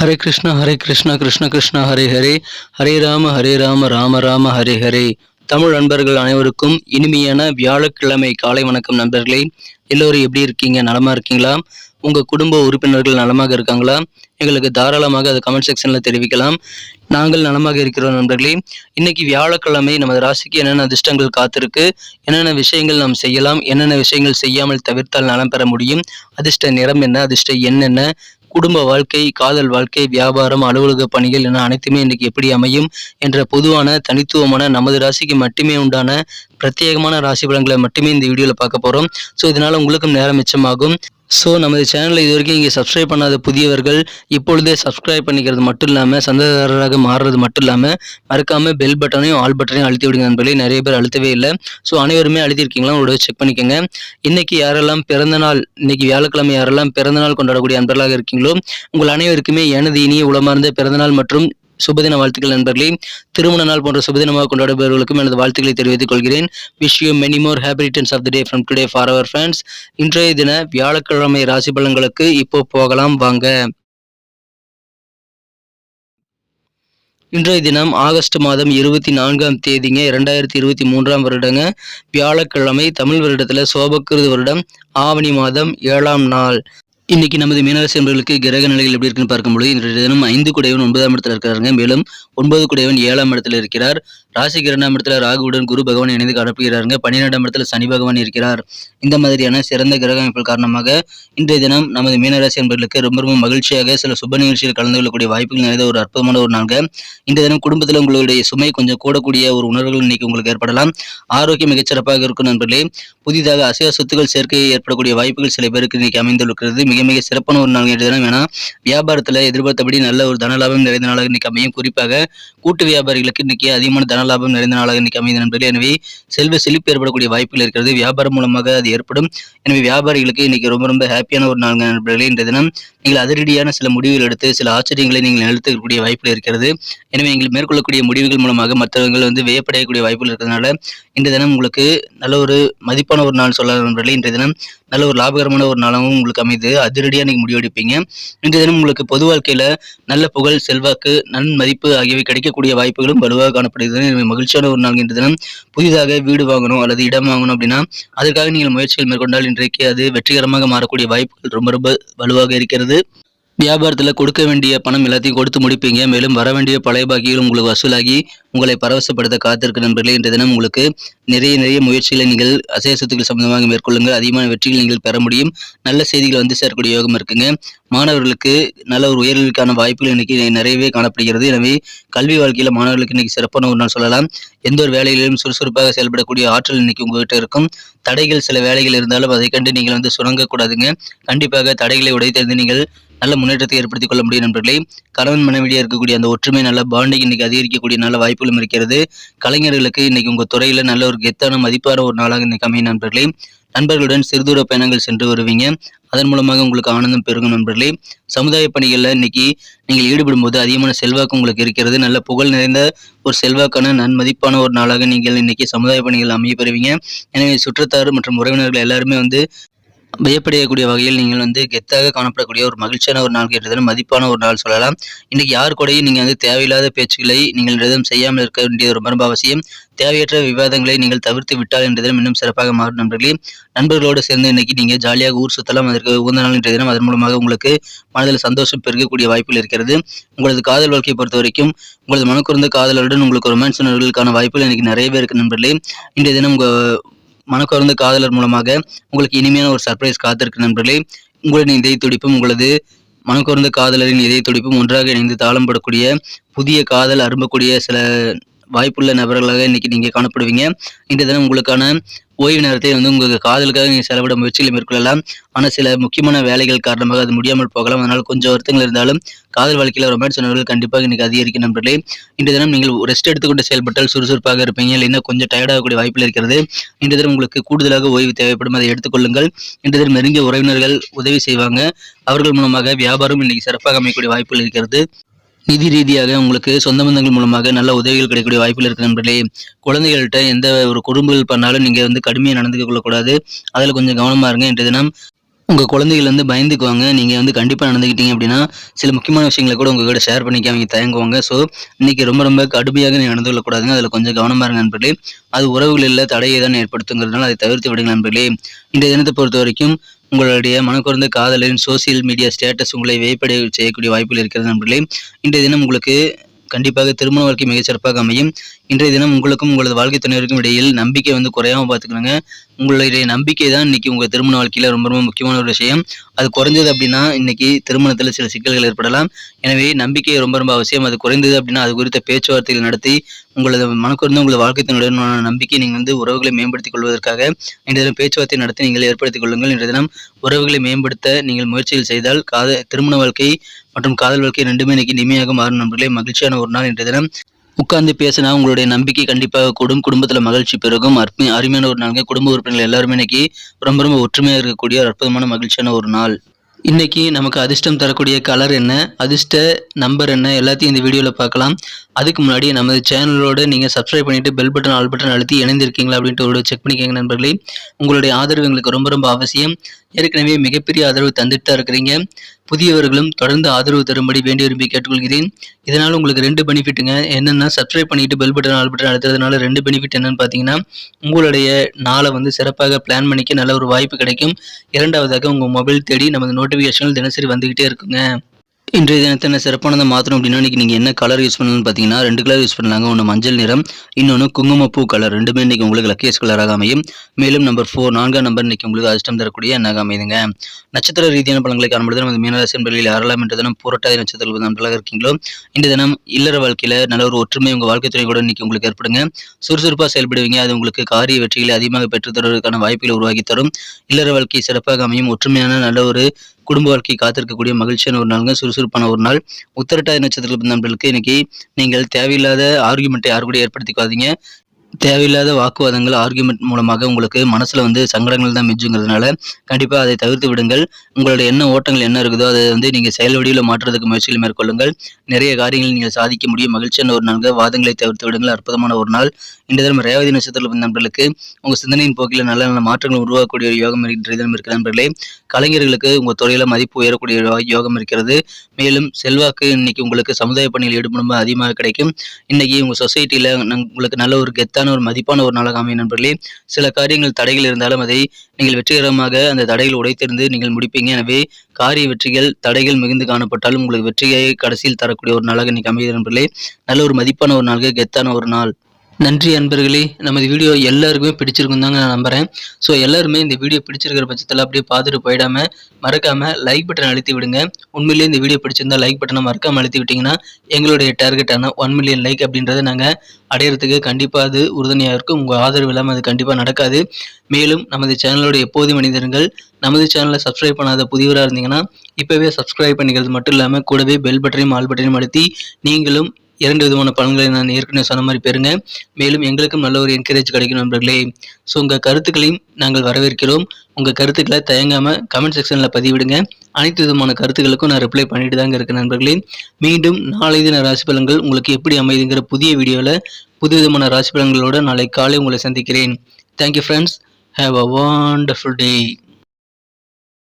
ஹரே கிருஷ்ணா கிருஷ்ண கிருஷ்ணா ஹரே ஹரே, ஹரே ராம ராம ராம ஹரே ஹரே. தமிழ் நண்பர்கள் அனைவருக்கும் இனிமையான வியாழக்கிழமை காலை வணக்கம் நண்பர்களே. எல்லோரும் எப்படி இருக்கீங்க? நலமா இருக்கீங்களா? உங்க குடும்ப உறுப்பினர்கள் நலமாக இருக்காங்களா? எங்களுக்கு தாராளமாக அதை கமெண்ட் செக்ஷன்ல தெரிவிக்கலாம். நாங்கள் நலமாக இருக்கிறோம் நண்பர்களே. இன்னைக்கு வியாழக்கிழமை, நமது ராசிக்கு என்னென்ன அதிர்ஷ்டங்கள் காத்திருக்கு, என்னென்ன விஷயங்கள் நாம் செய்யலாம், என்னென்ன விஷயங்கள் செய்யாமல் தவிர்த்தால் நலம் பெற முடியும், அதிர்ஷ்ட நிறம் என்ன, அதிர்ஷ்ட எண் என்ன, குடும்ப வாழ்க்கை, காதல் வாழ்க்கை, வியாபாரம், அலுவலக பணிகள் என அனைத்துமே இன்னைக்கு எப்படி அமையும் என்ற பொதுவான தனித்துவமான நமது ராசிக்கு மட்டுமே உண்டான பிரத்யேகமான ராசி பலன்களை மட்டுமே இந்த வீடியோவில் பார்க்க போகிறோம். ஸோ இதனால் உங்களுக்கும் நேரம் மிச்சமாகும். ஸோ நமது சேனலை இது வரைக்கும் இங்கே சப்ஸ்கிரைப் பண்ணாத புதியவர்கள் இப்பொழுதே சப்ஸ்கிரைப் பண்ணிக்கிறது மட்டும் இல்லாமல், சந்தாதாரராக மாறுறது மட்டும் இல்லாமல், மறக்காமல் பெல் பட்டனையும் ஆல் பட்டனையும் அழுத்தி விடுங்க நண்பர்களே. நிறைய பேர் அழுத்தவே இல்லை. ஸோ அனைவருமே அழுத்திருக்கீங்களா? உங்களோட செக் பண்ணிக்கோங்க. இன்னைக்கு யாரெல்லாம் பிறந்தநாள், இன்னைக்கு வியாழக்கிழமை யாரெல்லாம் பிறந்தநாள் கொண்டாடக்கூடிய நண்பர்களாக இருக்கீங்களோ, உங்கள் அனைவருக்குமே எனது இனிய உளமார்ந்த பிறந்தநாள் மற்றும் சுபதின வாழ்த்துக்கள் நண்பர்களே. திருமண நாள் போன்ற சுபதினமாக கொண்டாடுபவர்களுக்கும் எனது வாழ்த்துக்களை தெரிவித்துக் கொள்கிறேன். Wish you many more happy returns of the day from today for our friends. இன்றைய தின வியாழக்கிழமை ராசி பலன்களுக்கு இப்போ போகலாம் வாங்க. இன்றைய தினம் ஆகஸ்ட் மாதம் 24ஆம் தேதிங்க, 2023ஆம் வருடங்க, வியாழக்கிழமை. தமிழ் வருடத்துல சோபக்கிருது வருடம் ஆவணி மாதம் 7ஆம் நாள். இன்னைக்கு நமது மீனராசி என்பவர்களுக்கு கிரக நிலைகள் எப்படி இருக்குன்னு பார்க்கும்போது, இன்றைய தினம் 5 குடையவன் 9ஆம் இடத்துல இருக்கிறாருங்க. மேலும் 9 குடையவன் 7ஆம் இடத்துல இருக்கிறார். ராசிக்கு 2ஆம் இடத்துல ராகுவுடன் குரு பகவான் இணைந்து காணப்படுகிறாருங்க. 12ஆம் இடத்துல சனி பகவான் இருக்கிறார். இந்த மாதிரியான சிறந்த கிரக அமைப்புகள் காரணமாக இன்றைய தினம் நமது மீனராசி என்பவர்களுக்கு ரொம்ப ரொம்ப மகிழ்ச்சியாக சில சுப நிகழ்ச்சியில் கலந்து கொள்ளக்கூடிய வாய்ப்புகள் நிறைந்த ஒரு அற்புதமான ஒரு நாள்ங்க. இந்த தினம் குடும்பத்தில் உங்களுடைய சுமை கொஞ்சம் கூடக்கூடிய ஒரு உணர்வுகள் இன்னைக்கு உங்களுக்கு ஏற்படலாம். ஆரோக்கியம் மிகச்சிறப்பாக இருக்கும் நண்பர்களே. புதிதாக அசைவ சொத்துக்கள் சேர்க்கை ஏற்படக்கூடிய வாய்ப்புகள் சில பேருக்கு இன்னைக்கு அமைந்திருக்கிறது. மிக மிக சிறப்பான ஒரு நாள் இன்றைய தினம். ஏன்னா வியாபாரத்தில் எதிர்பார்த்தபடி நல்ல ஒரு தனலாபம் நிறைந்த நாளாக இன்னைக்கு அமையும். குறிப்பாக கூட்டு வியாபாரிகளுக்கு இன்னைக்கு அதிகமான தனலாபம் நிறைந்த நாளாக இன்னைக்கு அமைந்த நண்பர்களே. எனவே செல்வ செழிப்பு ஏற்படக்கூடிய வாய்ப்புகள் இருக்கிறது. வியாபாரம் மூலமாக அது ஏற்படும். எனவே வியாபாரிகளுக்கு இன்னைக்கு ரொம்ப ரொம்ப ஹாப்பியான ஒரு நாள் நண்பர்களே. இன்றைய தினம் நீங்கள் அதிரடியான சில முடிவுகள் எடுத்து சில ஆச்சரியங்களை நீங்கள் நிகழ்த்தக்கூடிய வாய்ப்புகள் இருக்கிறது. எனவே நீங்கள் மேற்கொள்ளக்கூடிய முடிவுகள் மூலமாக மற்றவர்கள் வியப்படையக்கூடிய வாய்ப்புகள் இருக்கிறதுனால இன்றைய தினம் உங்களுக்கு நல்ல ஒரு மதிப்பான ஒரு நாள் சொல்லலாம் நண்பர்களே. இன்றைய தினம் நல்ல ஒரு லாபகரமான ஒரு நாளாகவும் உங்களுக்கு அமைது. அதிரடியாக நீங்கள் முடிவெடுப்பீங்க. இன்றைய தினம் உங்களுக்கு பொது வாழ்க்கையில நல்ல புகழ், செல்வாக்கு, நன்மதிப்பு ஆகியவை கிடைக்கக்கூடிய வாய்ப்புகளும் வலுவாக காணப்படுகிறது. எனவே மகிழ்ச்சியான ஒரு நாள் இன்றைய தினம். புதிதாக வீடு வாங்கணும் அல்லது இடம் வாங்கணும் அப்படின்னா அதற்காக நீங்கள் முயற்சிகள் மேற்கொண்டால் இன்றைக்கு அது வெற்றிகரமாக மாறக்கூடிய வாய்ப்புகள் ரொம்ப ரொம்ப வலுவாக இருக்கிறது. வியாபாரத்தில் கொடுக்க வேண்டிய பணம் எல்லாத்தையும் கொடுத்து முடிப்பீங்க. மேலும் வர வேண்டிய பழைய பாக்கிகள் உங்களுக்கு வசூலாகி உங்களை பரவசப்படுத்த காத்திருக்க நண்பர்களே. இன்றைய தினம் உங்களுக்கு நிறைய முயற்சிகளை நீங்கள் அசைய சொத்துக்கள் சம்பந்தமாக மேற்கொள்ளுங்கள். அதிகமான வெற்றிகள் நீங்கள் பெற முடியும். நல்ல செய்திகள் சேரக்கூடிய யோகம் இருக்குங்க. மாணவர்களுக்கு நல்ல ஒரு உயர்வுக்கான வாய்ப்புகள் இன்னைக்கு நிறையவே காணப்படுகிறது. எனவே கல்வி வாழ்க்கையில மாணவர்களுக்கு இன்னைக்கு சிறப்பான ஒரு நாள் சொல்லலாம். எந்த ஒரு வேலைகளிலும் சுறுசுறுப்பாக செயல்படக்கூடிய ஆற்றல் இன்னைக்கு உங்ககிட்ட இருக்கும். தடைகள் சில வேலைகள் இருந்தாலும் அதை கண்டு நீங்கள் சுணங்கக்கூடாதுங்க. கண்டிப்பாக தடைகளை உடைத்தெறிந்து நீங்கள் நல்ல முன்னேற்றத்தை ஏற்படுத்திக் கொள்ள முடியும் நண்பர்களே. கணவன் மனைவியாக இருக்கக்கூடிய அந்த ஒற்றுமை, நல்ல பாண்டிங் இன்னைக்கு அதிகரிக்கக்கூடிய நல்ல வாய்ப்புகளும் இருக்கிறது. கலைஞர்களுக்கு இன்னைக்கு உங்க துறையில நல்ல ஒரு கெத்தான மதிப்பான ஒரு நாளாக இன்னைக்கு அமையும் நண்பர்களே. நண்பர்களுடன் சிறுதூர பயணங்கள் சென்று வருவீங்க. அதன் மூலமாக உங்களுக்கு ஆனந்தம் பெருகும் நண்பர்களே. சமுதாய பணிகளில் இன்னைக்கு நீங்கள் ஈடுபடும் போது அதிகமான செல்வாக்கு உங்களுக்கு இருக்கிறது. நல்ல புகழ் நிறைந்த ஒரு செல்வாக்கான நன்மதிப்பான ஒரு நாளாக நீங்கள் இன்னைக்கு சமுதாய பணிகள் அமைய பெறுவீங்க. எனவே சுற்றத்தார் மற்றும் உறவினர்கள் எல்லாருமே வியப்படையக்கூடிய வகையில் நீங்கள் கெத்தாக காணப்படக்கூடிய ஒரு மகிழ்ச்சியான ஒரு நாள் கேட்டது, மதிப்பான ஒரு நாள் சொல்லலாம். இன்னைக்கு யார் கூடயும் நீங்கள் தேவையில்லாத பேச்சுக்களை நீங்கள் எதுவும் செய்யாமல் இருக்க வேண்டியது ரொம்ப ரொம்ப அவசியம். தேவையற்ற விவாதங்களை நீங்கள் தவிர்த்து விட்டால் இன்றைய தினம் இன்னும் சிறப்பாக மாறும் நண்பர்களே. நண்பர்களோடு சேர்ந்து இன்னைக்கு நீங்கள் ஜாலியாக ஊர் சுத்தலாம். அதற்கு உகந்த நாள் இன்றைய தினம். அதன் மூலமாக உங்களுக்கு மனதில் சந்தோஷம் பெருகக்கூடிய வாய்ப்புகள் இருக்கிறது. உங்களது காதல் வாழ்க்கையை பொறுத்த வரைக்கும் உங்களது மனக்குறந்த காதலருடன் உங்களுக்கு ரொமான்ஸ் உணர்வுகளுக்கான வாய்ப்புகள் இன்னைக்கு நிறையவே இருக்கு நண்பர்களே. இன்றைய தினம் மனக்கவர்ந்த காதலர் மூலமாக உங்களுக்கு இனிமையான ஒரு சர்ப்ரைஸ் காத்திருக்கு நண்பர்களே. உங்களின் இதய துடிப்பும் உங்களது மனக்கவர்ந்த காதலரின் இதய துடிப்பும் ஒன்றாக இணைந்து தாளம் படக்கூடிய புதிய காதல் அரும்பக்கூடிய சில வாய்ப்புள்ள நபர்களாக இன்னைக்கு நீங்க காணப்படுவீங்க. இன்றைய தினம் உங்களுக்கான ஓய்வு நேரத்தை உங்க காதலுக்காக நீங்க செலவிட முயற்சிகளை மேற்கொள்ளலாம். ஆனால் சில முக்கியமான வேலைகள் காரணமாக அது முடியாமல் போகலாம். அதனால கொஞ்சம் வருத்தங்கள் இருந்தாலும் காதல் வாழ்க்கையில ரொமான்ஸ் உணர்வுகள் கண்டிப்பாக இன்னைக்கு அதிகரிக்கும் நண்பர்களே. இன்றைய தினம் நீங்கள் ரெஸ்ட் எடுத்துக்கொண்டு செயல்பட்டால் சுறுசுறுப்பாக இருப்பீங்க. இல்லைன்னா கொஞ்சம் டயர்டாகக்கூடிய வாய்ப்புகள் இருக்கிறது. இன்றைய தினம் உங்களுக்கு கூடுதலாக ஓய்வு தேவைப்படும். அதை எடுத்துக்கொள்ளுங்கள். இன்றைய தினம் நெருங்கிய உறவினர்கள் உதவி செய்வாங்க. அவர்கள் மூலமாக வியாபாரம் இன்னைக்கு சிறப்பாக அமையக்கூடிய வாய்ப்புகள் இருக்கிறது. நிதி ரீதியாக உங்களுக்கு சொந்த பந்தங்கள் மூலமாக நல்ல உதவிகள் கிடைக்கக்கூடிய வாய்ப்புகள் இருக்கு நண்பர்களே. குழந்தைகள்கிட்ட எந்த ஒரு குறும்புகள் பண்ணாலும் நீங்க கடுமையாக நடந்துக்க கொள்ளக்கூடாது. அதில் கொஞ்சம் கவனமா இருங்க. இன்றைய தினம் உங்கள் குழந்தைகள் வந்து பயந்துக்குவாங்க. நீங்கள் வந்து கண்டிப்பாக நடந்துக்கிட்டீங்க அப்படின்னா, சில முக்கியமான விஷயங்களை கூட உங்கள் கூட ஷேர் பண்ணிக்க அவங்க தயங்குவாங்க. ஸோ, இன்னைக்கு ரொம்ப ரொம்ப கடுமையாக நீங்க நடந்து கொள்ளக்கூடாதுங்க. அதில கொஞ்சம் கவனமா இருங்க நண்பர்களே. அது உறவுகளில் தடையை தான் ஏற்படுத்துங்கிறதுனால அதை தவிர்த்து விடுங்க நண்பர்களே. இன்றைய தினத்தை பொறுத்தவரைக்கும் உங்களுடைய மனக்குறைந்த காதலின் சோசியல் மீடியா ஸ்டேட்டஸ் உங்களை வியப்படைய செய்யக்கூடிய வாய்ப்புகள் இருக்கிறது நண்பர்களே. இன்றைய தினம் உங்களுக்கு கண்டிப்பாக திருமண வாழ்க்கை மிகச் சிறப்பாக அமையும். இன்றைய தினம் உங்களுக்கும் உங்களது வாழ்க்கை துணைவருக்கும் இடையில் நம்பிக்கை வந்து குறையாம பார்த்துக்கணுங்க. உங்களுடைய நம்பிக்கை தான் இன்னைக்கு உங்க திருமண வாழ்க்கையில ரொம்ப ரொம்ப முக்கியமான ஒரு விஷயம். அது குறைஞ்சது அப்படின்னா இன்னைக்கு திருமணத்துல சில சிக்கல்கள் ஏற்படலாம். எனவே நம்பிக்கை ரொம்ப ரொம்ப அவசியம். அது குறைந்தது அப்படின்னா அது குறித்த பேச்சுவார்த்தைகள் நடத்தி உங்களது மனக்குறைந்த உங்களது வாழ்க்கை துணையுடனான நம்பிக்கை நீங்கள் வந்து உறவுகளை மேம்படுத்திக் கொள்வதற்காக இன்றைய தினம் பேச்சுவார்த்தை நடத்தி நீங்கள் ஏற்படுத்திக் கொள்ளுங்கள். இன்றைய தினம் உறவுகளை மேம்படுத்த நீங்கள் முயற்சிகள் செய்தால் திருமண வாழ்க்கை மற்றும் காதல் வாழ்க்கை ரெண்டுமே இன்னைக்கு இனிமையாக மாறும் நண்பர்களே. மகிழ்ச்சியான ஒரு நாள் இன்றைய தினம். உட்கார்ந்து பேசினா உங்களுடைய நம்பிக்கை கண்டிப்பாக கூடும். குடும்பத்துல மகிழ்ச்சி பெருகும். அருமையான ஒரு நாளுங்க. குடும்ப உறுப்பினர்கள் எல்லாருமே இன்னைக்கு ரொம்ப ரொம்ப ஒற்றுமையா இருக்கக்கூடிய ஒரு அற்புதமான மகிழ்ச்சியான ஒரு நாள். இன்னைக்கு நமக்கு அதிர்ஷ்டம் தரக்கூடிய கலர் என்ன, அதிர்ஷ்ட நம்பர் என்ன, எல்லாத்தையும் இந்த வீடியோவில் பார்க்கலாம். அதுக்கு முன்னாடி நமது சேனலோட நீங்கள் சப்ஸ்கிரைப் பண்ணிட்டு பெல் பட்டன் ஆல் பட்டன் அழுத்தி இணைந்திருக்கீங்களா அப்படின்ட்டு ஒரு செக் பண்ணிக்கோங்க நண்பர்களே. உங்களுடைய ஆதரவு எங்களுக்கு ரொம்ப ரொம்ப அவசியம். ஏற்கனவே மிகப்பெரிய ஆதரவு தந்துட்டு தான் இருக்கிறீங்க. புதியவர்களும் தொடர்ந்து ஆதரவு தரும்படி வேண்டி விரும்பி கேட்டுக்கொள்கிறேன். இதனால் உங்களுக்கு 2 பெனிஃபிட்டுங்க. என்னென்னா சப்ஸ்கிரைப் பண்ணிட்டு பெல் பட்டன் ஆல் பட்டன் அழுத்துறதுனால 2 பெனிஃபிட் என்னன்னு பார்த்தீங்கன்னா, உங்களுடைய நாளை வந்து சிறப்பாக பிளான் பண்ணிக்க நல்ல ஒரு வாய்ப்பு கிடைக்கும். இரண்டாவதாக உங்கள் மொபைல் தேடி நமது நோட்டிஃபிகேஷன்கள் தினசரி வந்துகிட்டே இருக்குங்க. இன்றைய தினத்தை என்ன சிறப்பானதை மாற்றணும் அப்படின்னா, இன்னைக்கு நீங்கள் என்ன கலர் யூஸ் பண்ணணும்னு பார்த்தீங்கன்னா 2 கலர் யூஸ் பண்ணலாங்க. ஒன்று மஞ்சள் நிறம், இன்னொன்று குங்குமப்பூ கலர். ரெண்டுமே இன்னைக்கு உங்களுக்கு லக்கியஸ் கலராக அமையும். மேலும் நம்பர் 4 4ஆம் நம்பர் இன்னைக்கு உங்களுக்கு அதிர்ஷ்டம் தரக்கூடிய எண்ணாக அமையுதுங்க. நட்சத்திர ரீதியான பலன்களை காணும்பொழுது நமது மீனராசி என்பர்களில் யாரெல்லாம் இன்று தினம் புரட்டாதி நட்சத்திரங்கள் நன்றாக இருக்கீங்களோ, இந்த தினம் இல்லற வாழ்க்கையில் நல்ல ஒரு ஒற்றுமை உங்கள் வாழ்க்கை துணை கூட இன்னைக்கு உங்களுக்கு ஏற்படுங்க. சுறுசுறுப்பாக செயல்படுவீங்க. அது உங்களுக்கு காரிய வெற்றிகளை அதிகமாக பெற்றுத்தருவதற்கான வாய்ப்புகளை உருவாக்கி தரும். இல்லற வாழ்க்கை சிறப்பாக அமையும். ஒற்றுமையான நல்ல ஒரு குடும்ப வாழ்க்கை காத்திருக்கக்கூடிய மகிழ்ச்சியான ஒரு நாளுங்க. சுறுசுறுப்பான ஒரு நாள். உத்திரட்டாதி நட்சத்திரத்தில் நண்பர்களுக்கு இன்னைக்கு நீங்கள் தேவையில்லாத ஆர்குமெண்ட்டை யாரு கூட ஏற்படுத்திக்காதீங்க. தேவையில்லாத வாக்குவாதங்கள் ஆர்குமெண்ட் மூலமாக உங்களுக்கு மனசுல வந்து சங்கடங்கள் தான் மிஞ்சுங்கிறதுனால கண்டிப்பா அதை தவிர்த்து விடுங்கள். உங்களுடைய என்ன ஓட்டங்கள் என்ன இருக்குதோ அதை வந்து நீங்க செயல் வடிவில் மாற்றுறதுக்கு முயற்சிகள் மேற்கொள்ளுங்கள். நிறைய காரியங்கள் நீங்கள் சாதிக்க முடியும். மகிழ்ச்சியான ஒரு நாள். வாதங்களை தவிர்த்து விடுங்கள். அற்புதமான ஒரு நாள். இந்த தினம் ரேவதி நட்சத்திரத்தில் நண்பர்களுக்கு உங்க சிந்தனையின் போக்கில் நல்ல நல்ல மாற்றங்கள் உருவாக்கக்கூடிய ஒரு யோகம் இன்றைய தினம் இருக்கிற நண்பர்களே. கலைஞர்களுக்கு உங்க துறையில மதிப்பு உயரக்கூடிய யோகம் இருக்கிறது. மேலும் செல்வாக்கு இன்னைக்கு உங்களுக்கு சமுதாய பணியில் ஈடுபடும் அதிகமாக கிடைக்கும். இன்னைக்கு உங்க சொசைட்டில உங்களுக்கு நல்ல ஒரு கெத்தான ஒரு மதிப்பான ஒரு நாளாக அமையும் நண்பர்களே. சில காரியங்கள் தடைகள் இருந்தாலும் அதை நீங்கள் வெற்றிகரமாக அந்த தடைகள் உடைத்திருந்து நீங்கள் முடிப்பீங்க. எனவே காரிய வெற்றிகள் தடைகள் மிகுந்து காணப்பட்டாலும் உங்களுக்கு வெற்றியை கடைசியில் தரக்கூடிய ஒரு நாளாக இன்னைக்கு அமையும் நண்பர்களே. நல்ல ஒரு மதிப்பான ஒரு நாள், கெத்தான ஒரு நாள். நன்றி அன்பர்களே. நமது வீடியோ எல்லாருக்குமே பிடிச்சிருக்கும் தாங்க நான் நம்புகிறேன். ஸோ எல்லாருமே இந்த வீடியோ பிடிச்சிருக்கிற பட்சத்தில் அப்படியே பார்த்துட்டு போயிடாமல் மறக்காமல் லைக் பட்டன் அழுத்தி விடுங்க. உண்மையிலேயே இந்த வீடியோ பிடிச்சிருந்தா லைக் பட்டனை மறக்காமல் அழுத்தி விட்டிங்கன்னா எங்களுடைய டார்கெட்டான 1 மில்லியன் லைக் அப்படின்றத நாங்கள் அடையிறதுக்கு கண்டிப்பாக அது உறுதுணையாக இருக்கும். உங்கள் ஆதரவு இல்லாமல் அது கண்டிப்பாக நடக்காது. மேலும் நமது சேனலோட எப்போது மனிதர்கள் நமது சேனலை சப்ஸ்கிரைப் பண்ணாத புதியவராக இருந்தீங்கன்னா இப்போவே சப்ஸ்கிரைப் பண்ணிக்கிறது மட்டும் இல்லாமல் கூடவே பெல் பட்டனையும் ஆல் பட்டனையும் அழுத்தி நீங்களும் 2 விதமான பலன்களை நான் ஏற்கனவே சொன்ன மாதிரி பெறுங்க. மேலும் எங்களுக்கும் நல்ல ஒரு என்கரேஜ் கிடைக்கும் நண்பர்களே. ஸோ உங்கள் கருத்துக்களையும் நாங்கள் வரவேற்கிறோம். உங்கள் கருத்துக்களை தயங்காமல் கமெண்ட் செக்ஷனில் பதிவிடுங்க. அனைத்து விதமான கருத்துக்களுக்கும் நான் ரிப்ளை பண்ணிட்டு தாங்க இருக்கேன் நண்பர்களே. மீண்டும் நாளை தின ராசி பலன்கள் உங்களுக்கு எப்படி அமைதுங்கிற புதிய வீடியோவில் புது விதமான ராசி பலன்களோடு நாளை காலை உங்களை சந்திக்கிறேன். Thank you friends. Have a wonderful day.